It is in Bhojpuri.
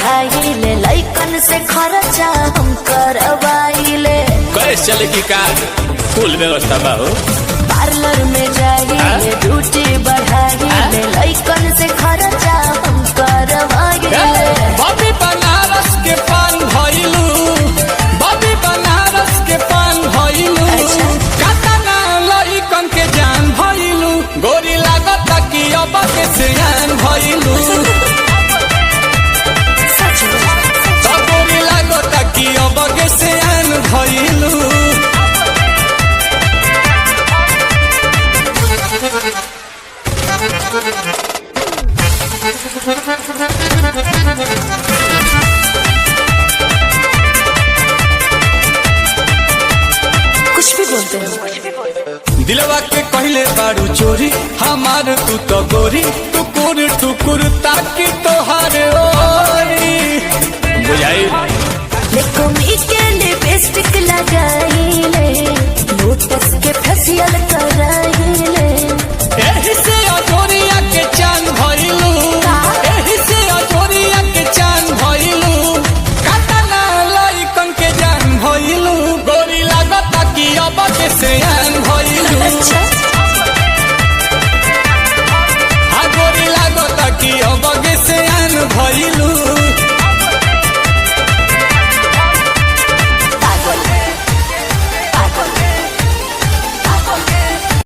बढ़ाइले, लइकन से खर्चा हम करवाइले। कैसे चले की कार फुल व्यवस्था बा हो। पार्लर में जाइले, ब्यूटी बढ़ाइले, लइकन से खर्चा हम करवाइले। बॉबी बनारस के पान भइलू, बॉबी बनारस के पान भइलू, कातना लइकन के जान भइलू, गोरी लागत कि अब के सियान भइलू, गोरी लागत कि अब के सियान भइलू। कुछ भी बोलते हो। दिलवा के कहले बारू चोरी हमार तू तो गोरी, टुकुर टुकुर ताकि तोहार ओरी बुझाई। देखो मी के लिपस्टिक लगाइले,